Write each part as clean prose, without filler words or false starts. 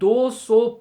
200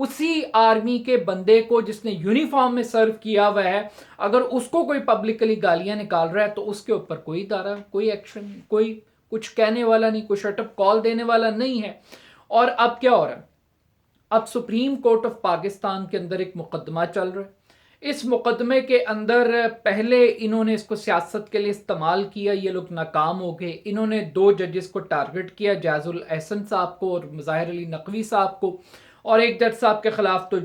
اسی آرمی کے بندے کو جس نے یونیفارم میں سرو کیا ہوا ہے اگر اس کو کوئی پبلکلی گالیاں نکال رہا ہے تو اس کے اوپر کوئی ادارہ، کوئی ایکشن، کوئی کچھ کہنے والا نہیں، کوئی شٹ اپ کال دینے والا نہیں ہے۔ اور اب کیا ہو رہا ہے؟ اب سپریم کورٹ آف پاکستان کے اندر ایک مقدمہ چل رہا ہے۔ اس مقدمے کے اندر پہلے انہوں نے اس کو سیاست کے لیے استعمال کیا، یہ لوگ ناکام ہو گئے۔ انہوں نے 2 ججز کو ٹارگٹ کیا، جاز الاحسن صاحب کو اور مظاہر علی نقوی صاحب کو، اور ایک جج صاحب کے خلاف تو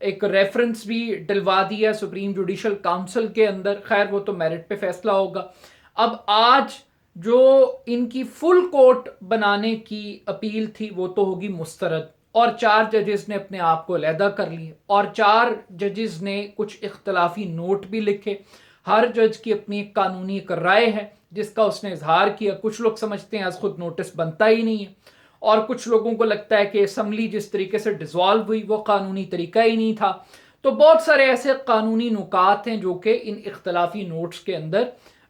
ایک ریفرنس بھی ڈلوا دیا سپریم جوڈیشل کاؤنسل کے اندر۔ خیر وہ تو میرٹ پہ فیصلہ ہوگا۔ اب آج جو ان کی فل کورٹ بنانے کی اپیل تھی وہ تو ہوگی مسترد، اور 4 ججز نے اپنے آپ کو علیحدہ کر لیے، اور 4 ججز نے کچھ اختلافی نوٹ بھی لکھے۔ ہر جج کی اپنی ایک قانونی ایک رائے ہے جس کا اس نے اظہار کیا۔ کچھ لوگ سمجھتے ہیں از خود نوٹس بنتا ہی نہیں ہے، اور کچھ لوگوں کو لگتا ہے کہ اسمبلی جس طریقے سے ڈیزالو ہوئی وہ قانونی طریقہ ہی نہیں تھا۔ تو بہت سارے ایسے قانونی نکات ہیں جو کہ ان اختلافی نوٹس کے اندر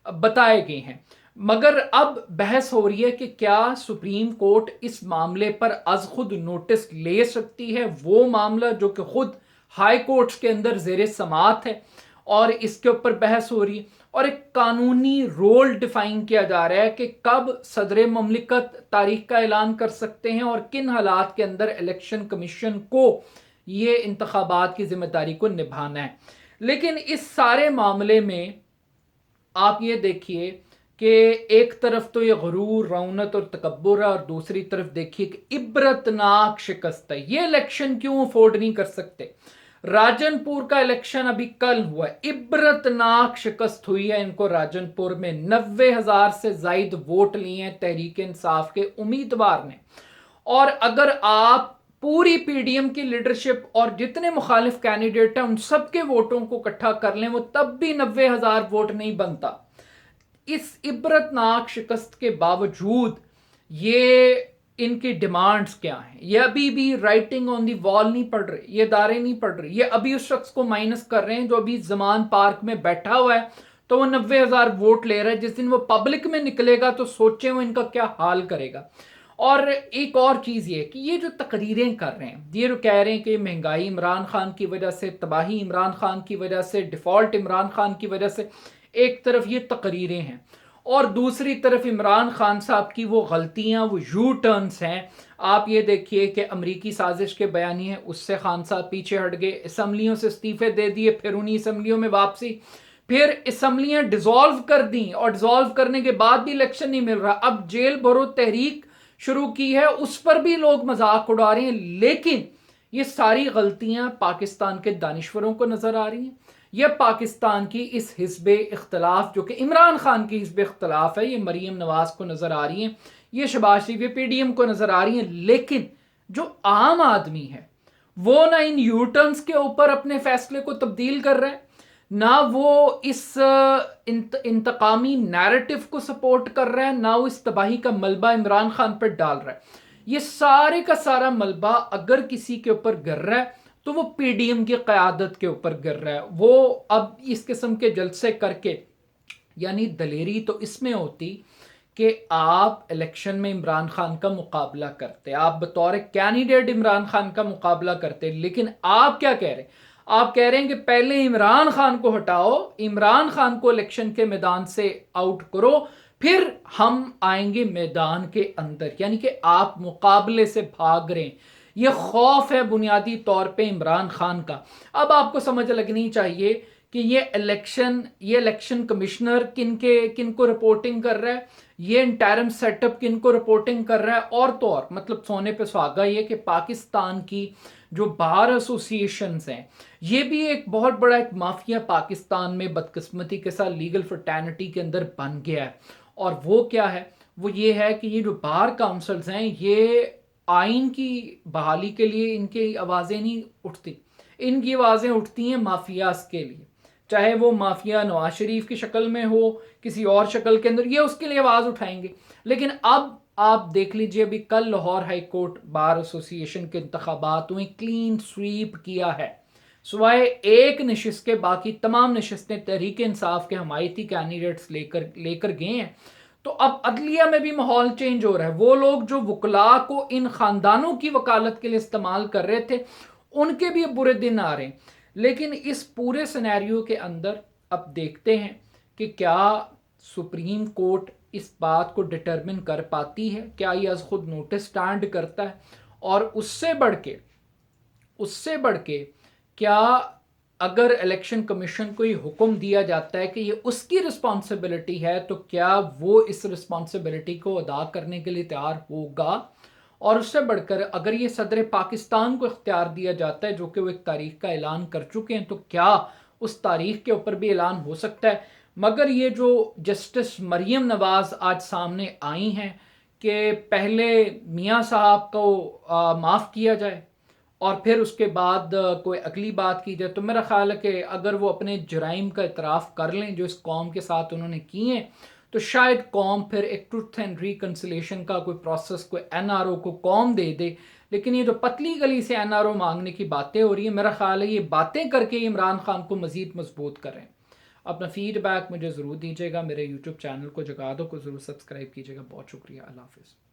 بتائے گئے ہیں، مگر اب بحث ہو رہی ہے کہ کیا سپریم کورٹ اس معاملے پر از خود نوٹس لے سکتی ہے، وہ معاملہ جو کہ خود ہائی کورٹس کے اندر زیر سماعت ہے، اور اس کے اوپر بحث ہو رہی ہے۔ اور ایک قانونی رول ڈیفائن کیا جا رہا ہے کہ کب صدر مملکت تاریخ کا اعلان کر سکتے ہیں اور کن حالات کے اندر الیکشن کمیشن کو یہ انتخابات کی ذمہ داری کو نبھانا ہے۔ لیکن اس سارے معاملے میں آپ یہ دیکھیے کہ ایک طرف تو یہ غرور، رونت اور تکبر ہے، اور دوسری طرف دیکھیے کہ عبرتناک شکست ہے۔ یہ الیکشن کیوں افورڈ نہیں کر سکتے؟ راجن پور کا الیکشن ابھی کل ہوا ہے، عبرتناک شکست ہوئی ہے ان کو راجن پور میں۔ 90,000 سے زائد ووٹ لیے ہیں تحریک انصاف کے امیدوار نے، اور اگر آپ پوری پی ڈی ایم کی لیڈرشپ اور جتنے مخالف کینڈیڈیٹ ہیں ان سب کے ووٹوں کو اکٹھا کر لیں وہ تب بھی 90,000 ووٹ نہیں بنتا۔ اس عبرتناک شکست کے باوجود یہ ان کی ڈیمانڈز کیا ہیں؟ یہ ابھی بھی رائٹنگ آن دی وال نہیں پڑھ رہے، یہ داریں نہیں پڑھ رہے، یہ ابھی اس شخص کو مائنس کر رہے ہیں جو ابھی زمان پارک میں بیٹھا ہوا ہے تو وہ 90,000 ووٹ لے رہا ہے۔ جس دن وہ پبلک میں نکلے گا تو سوچیں وہ ان کا کیا حال کرے گا۔ اور ایک اور چیز یہ کہ یہ جو تقریریں کر رہے ہیں، یہ جو کہہ رہے ہیں کہ مہنگائی عمران خان کی وجہ سے، تباہی عمران خان کی وجہ سے، ڈیفالٹ عمران خان کی وجہ سے، ایک طرف یہ تقریریں ہیں اور دوسری طرف عمران خان صاحب کی وہ غلطیاں، وہ یو ٹرنز ہیں۔ آپ یہ دیکھیے کہ امریکی سازش کے بیانیے ہیں، اس سے خان صاحب پیچھے ہٹ گئے، اسمبلیوں سے استعفے دے دیے، پھر انہی اسمبلیوں میں واپسی، پھر اسمبلیاں ڈیزالو کر دیں، اور ڈیزالو کرنے کے بعد بھی الیکشن نہیں مل رہا۔ اب جیل بھرو تحریک شروع کی ہے، اس پر بھی لوگ مذاق اڑا رہے ہیں، لیکن یہ ساری غلطیاں پاکستان کے دانشوروں کو نظر آ رہی ہیں، یہ پاکستان کی اس حزب اختلاف جو کہ عمران خان کی حزب اختلاف ہے، یہ مریم نواز کو نظر آ رہی ہیں، یہ شہباز شریف، یہ پی ڈی ایم کو نظر آ رہی ہیں۔ لیکن جو عام آدمی ہے وہ نہ ان یو ٹرنز کے اوپر اپنے فیصلے کو تبدیل کر رہا ہے، نہ وہ اس انتقامی نیریٹو کو سپورٹ کر رہا ہے، نہ وہ اس تباہی کا ملبہ عمران خان پر ڈال رہا ہے۔ یہ سارے کا سارا ملبہ اگر کسی کے اوپر گر رہا ہے تو وہ پی ڈی ایم کی قیادت کے اوپر گر رہا ہے۔ وہ اب اس قسم کے جلسے کر کے، یعنی دلیری تو اس میں ہوتی کہ آپ الیکشن میں عمران خان کا مقابلہ کرتے، آپ بطور کینڈیڈیٹ عمران خان کا مقابلہ کرتے، لیکن آپ کیا کہہ رہے ہیں؟ آپ کہہ رہے ہیں کہ پہلے عمران خان کو ہٹاؤ، عمران خان کو الیکشن کے میدان سے آؤٹ کرو، پھر ہم آئیں گے میدان کے اندر، یعنی کہ آپ مقابلے سے بھاگ رہے ہیں۔ یہ خوف ہے بنیادی طور پہ عمران خان کا۔ اب آپ کو سمجھ لگنی چاہیے کہ یہ الیکشن کمشنر کن کو رپورٹنگ کر رہا ہے، یہ انٹرم سیٹ اپ کن کو رپورٹنگ کر رہا ہے، اور تو اور مطلب سونے پہ سہاگا یہ کہ پاکستان کی جو بار ایسوسی ایشنز ہیں یہ بھی ایک بہت بڑا ایک مافیا پاکستان میں بدقسمتی کے ساتھ لیگل فرٹرنٹی کے اندر بن گیا ہے۔ اور وہ کیا ہے؟ وہ یہ ہے کہ یہ جو بار کاؤنسلز ہیں یہ آئین کی بحالی کے لیے ان کی آوازیں نہیں اٹھتی، ان کی آوازیں اٹھتی ہیں مافیاز کے لیے، چاہے وہ مافیا نواز شریف کی شکل میں ہو، کسی اور شکل کے اندر، یہ اس کے لیے آواز اٹھائیں گے۔ لیکن اب آپ دیکھ لیجئے، ابھی کل لاہور ہائی کورٹ بار ایسوسی ایشن کے انتخابات ہوئے، کلین سویپ کیا ہے، سوائے ایک نشست کے باقی تمام نشستیں تحریک انصاف کے حمایتی کینڈیڈیٹس لے کر گئے ہیں۔ تو اب عدلیہ میں بھی ماحول چینج ہو رہا ہے۔ وہ لوگ جو وکلاء کو ان خاندانوں کی وکالت کے لیے استعمال کر رہے تھے ان کے بھی برے دن آ رہے ہیں. لیکن اس پورے سینیریو کے اندر اب دیکھتے ہیں کہ کیا سپریم کورٹ اس بات کو ڈٹرمن کر پاتی ہے, کیا یہ از خود نوٹس سٹینڈ کرتا ہے, اور اس سے بڑھ کے کیا اگر الیکشن کمیشن کو یہ حکم دیا جاتا ہے کہ یہ اس کی رسپانسبلٹی ہے تو کیا وہ اس رسپانسبلٹی کو ادا کرنے کے لیے تیار ہوگا. اور اس سے بڑھ کر اگر یہ صدر پاکستان کو اختیار دیا جاتا ہے جو کہ وہ ایک تاریخ کا اعلان کر چکے ہیں تو کیا اس تاریخ کے اوپر بھی اعلان ہو سکتا ہے. مگر یہ جو جسٹس مریم نواز آج سامنے آئی ہیں کہ پہلے میاں صاحب کو معاف کیا جائے اور پھر اس کے بعد کوئی اگلی بات کی جائے, تو میرا خیال ہے کہ اگر وہ اپنے جرائم کا اعتراف کر لیں جو اس قوم کے ساتھ انہوں نے کیے ہیں تو شاید قوم پھر ایک ٹروتھ اینڈ ریکنسلیشن کا کوئی پروسیس, کوئی این آر او کو قوم دے دے. لیکن یہ جو پتلی گلی سے این آر او مانگنے کی باتیں ہو رہی ہیں, میرا خیال ہے یہ باتیں کر کے عمران خان کو مزید مضبوط کریں. اپنا فیڈ بیک مجھے ضرور دیجیے گا. میرے یوٹیوب چینل کو جگادو کو ضرور سبسکرائب کیجیے گا. بہت شکریہ. اللہ حافظ.